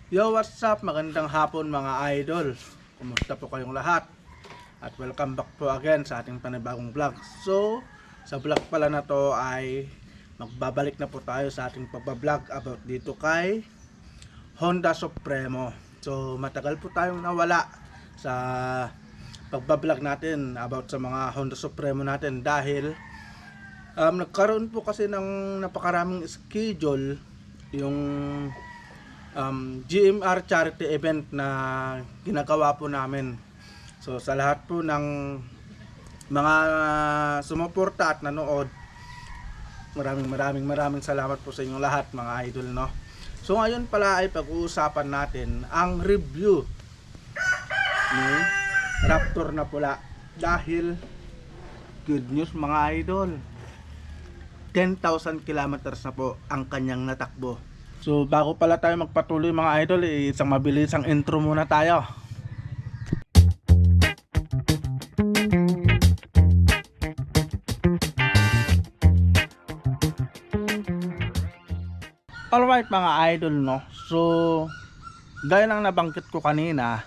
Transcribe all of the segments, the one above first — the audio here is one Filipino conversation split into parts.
Yo, what's up? Magandang hapon mga idol. Kumusta po kayong lahat? At welcome back po again sa ating panibagong vlog. So, sa vlog pala na to ay magbabalik na po tayo sa ating pagbablog about dito kay Honda Supremo. So, matagal po tayong nawala sa pagbablog natin about sa mga Honda Supremo natin dahil nagkaroon po kasi ng napakaraming schedule yung GMR charity event na ginagawa po namin. So sa lahat po ng mga sumuporta at nanood, maraming salamat po sa inyong lahat mga idol, no. So ngayon pala ay pag-uusapan natin ang review ni Raptor na pula dahil good news mga idol, 10,000 kilometers na po ang kanyang natakbo. So bago pala tayo magpatuloy mga idol, isang mabilisang intro muna tayo. Alright mga idol, no. So gaya ng nabanggit ko kanina,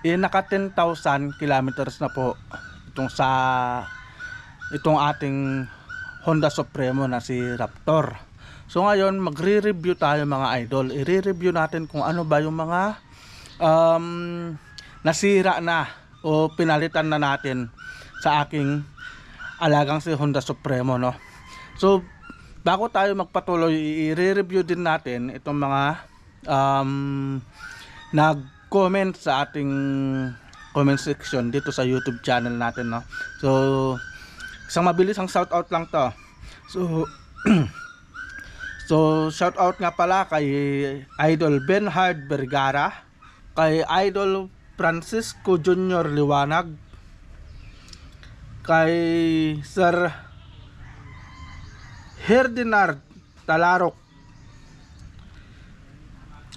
naka 10,000 kilometers na po itong ating Honda Supremo na si Raptor. So ngayon magre-review tayo mga idol. I-review natin kung ano ba yung mga nasira na o pinalitan na natin sa aking alagang si Honda Supremo, no. So bago tayo magpatuloy, i-review din natin itong mga nag-comment sa ating comment section dito sa YouTube channel natin, no. So isang mabilisang shout out lang to. So shout out nga pala kay Idol Benhard Vergara, kay Idol Francisco Jr. Liwanag, kay Sir Herdinand Talarok,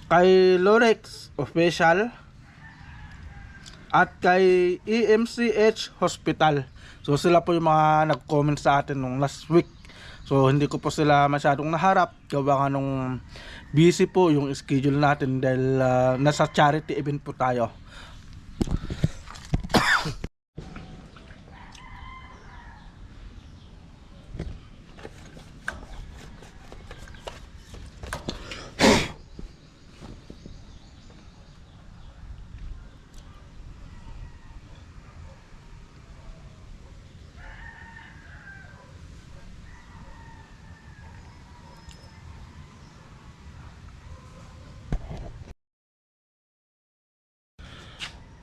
kay Lorex Official, at kay EMCH Hospital. So sila po yung mga nag-comment sa atin nung last week. So hindi ko po sila masyadong naharap gawa nga nung busy po yung schedule natin dahil nasa charity event po tayo.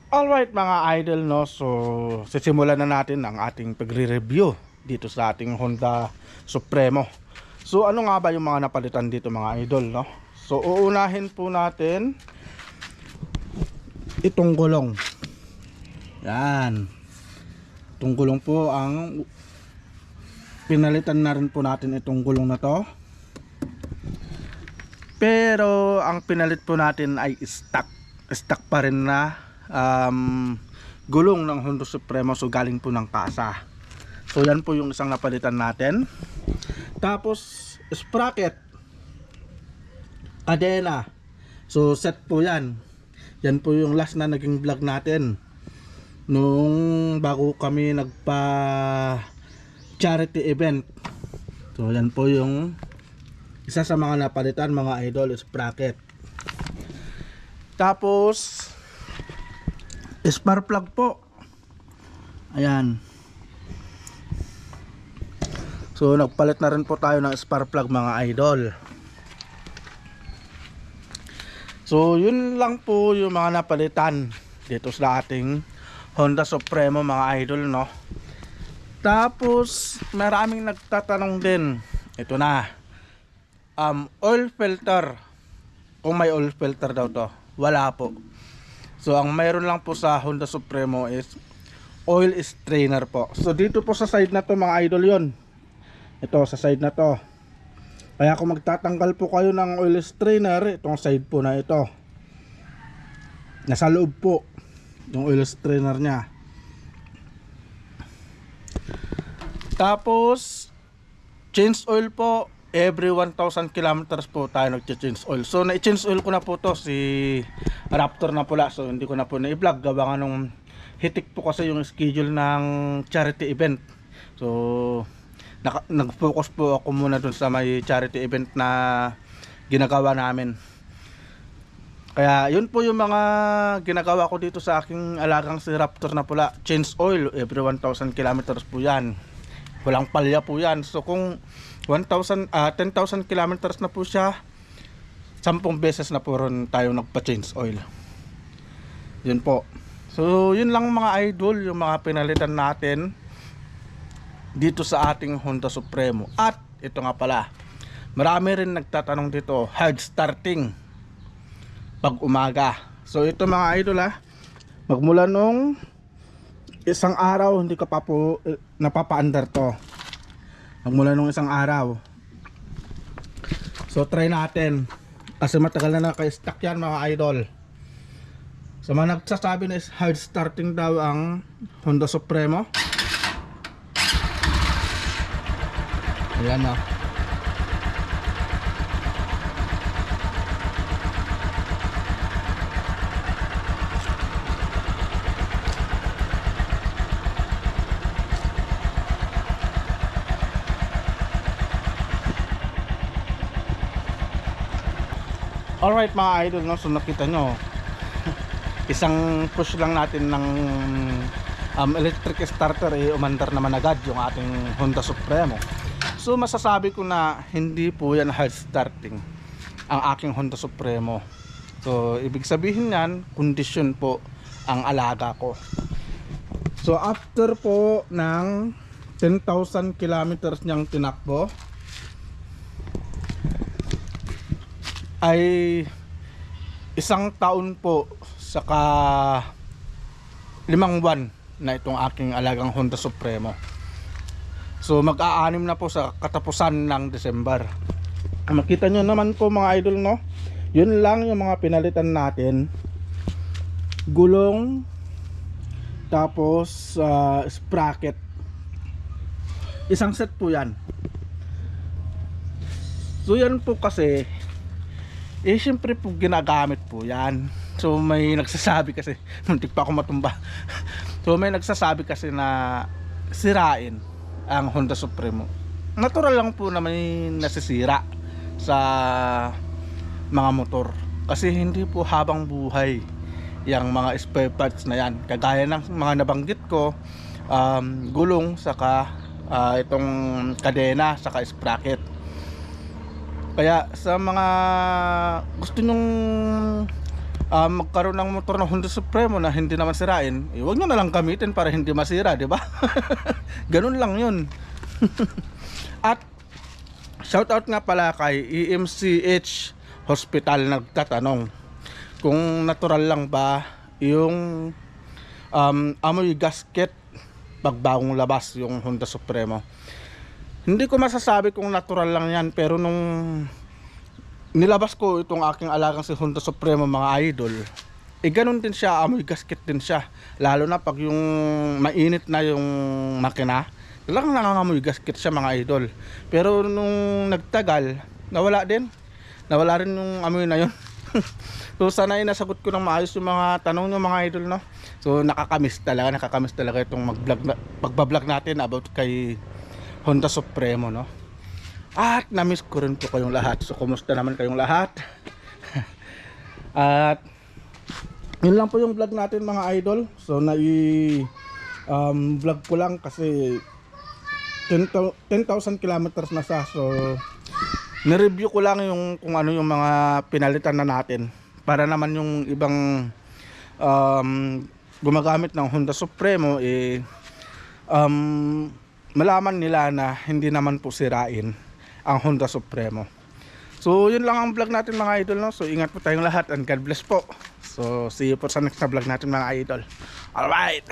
Alright mga idol, no. So sisimulan na natin ang ating pagre-review dito sa ating Honda Supremo. So ano nga ba yung mga napalitan dito mga idol, no? So uunahin po natin itong gulong. Yan. Itong gulong po ang pinalitan na rin po natin, itong gulong na to. Pero ang pinalit po natin ay stock pa rin na gulong ng Honda Supremo. So galing po ng kasa. So yan po yung isang napalitan natin. Tapos sprocket, kadena, so set po yan. Yan po yung last na naging vlog natin nung bago kami nagpa charity event. So yan po yung isa sa mga napalitan mga idol, sprocket. Tapos spark plug po, ayan. So nagpalit na rin po tayo ng spark plug mga idol. So yun lang po yung mga napalitan dito sa ating Honda Supremo mga idol, no. Tapos maraming nagtatanong din, ito na, oil filter, kung may oil filter daw to. Wala po. So ang mayroon lang po sa Honda Supremo is oil strainer po. So dito po sa side na to mga idol yon. Ito sa side na to. Kaya kung magtatanggal po kayo ng oil strainer, itong side po na ito. Nasa loob po yung oil strainer nya. Tapos change oil po, every 1,000 kilometers po tayo nag-change oil. So na-change oil ko na po to si Raptor na pula. So hindi ko na po na-i-vlog gawa nga nung hitik po kasi yung schedule ng charity event. So nag-focus po ako muna dun sa may charity event na ginagawa namin. Kaya yun po yung mga ginagawa ko dito sa aking alagang si Raptor na pula. Change oil every 1,000 kilometers po yan. Walang palya po yan. So kung 10,000 kilometers na po siya, 10 beses na po ron tayo nagpa-change oil. Yun po. So yun lang mga idol, yung mga pinalitan natin dito sa ating Honda Supremo. At ito nga pala, marami rin nagtatanong dito, hard starting pag umaga. So ito mga idol magmula nung isang araw hindi ka pa po napapaandar to. Magmula nung isang araw. So try natin. Kasi matagal na naka-stack yan mga idol. So mga nagsasabi na is hard starting daw ang Honda Supremo. Ayan na. Alright mga idol, no? So nakita nyo, isang push lang natin ng electric starter, umandar naman agad yung ating Honda Supremo. So masasabi ko na hindi po yan hard starting ang aking Honda Supremo. So ibig sabihin yan, kondisyon po ang alaga ko. So after po ng 10,000 kilometers niyang tinakbo, ay isang taon po saka 5 buwan na itong aking alagang Honda Supremo. So mag-aanim na po sa katapusan ng December. Makita nyo naman po mga idol, no? Yun lang yung mga pinalitan natin. Gulong, tapos sprocket. Isang set po yan. So yan po kasi syempre po ginagamit po yan. So may nagsasabi kasi muntik pa ako matumba. So may nagsasabi kasi na sirain ang Honda Supremo. Natural lang po na may nasisira sa mga motor, kasi hindi po habang buhay yung mga spare parts na yan. Kagaya ng mga nabanggit ko, gulong, saka itong kadena, saka sprocket. Kaya sa mga gusto nyong magkaroon ng motor na Honda Supremo na hindi naman sirain, huwag nyo na lang gamitin para hindi masira, di ba? Ganun lang yun. At shoutout nga pala kay EMCH Hospital, nagtatanong kung natural lang ba yung amoy gasket pag bagong labas yung Honda Supremo. Hindi ko masasabi kung natural lang yan, pero nung nilabas ko itong aking alagang si Honda Supremo mga idol, ganun din siya, amoy gasket din siya. Lalo na pag yung mainit na yung makina, talagang nangangamoy gasket siya mga idol. Pero nung nagtagal, nawala rin yung amoy na yun. So sana ay nasagot ko ng maayos yung mga tanong nyo mga idol, no? So nakakamiss talaga itong pagbablog natin about kay Honda Supremo, no? At namiss ko rin po kayong lahat. So kumusta naman kayong lahat? At yun lang po yung vlog natin mga idol. So vlog ko lang kasi 10,000 kilometers na siya. So ni-review ko lang yung kung ano yung mga pinalitan na natin, para naman yung ibang gumagamit ng Honda Supremo malaman nila na hindi naman po sirain ang Honda Supremo. So yun lang ang vlog natin mga idol, no? So ingat po tayong lahat and God bless po. So see you po sa next na vlog natin mga idol. Alright.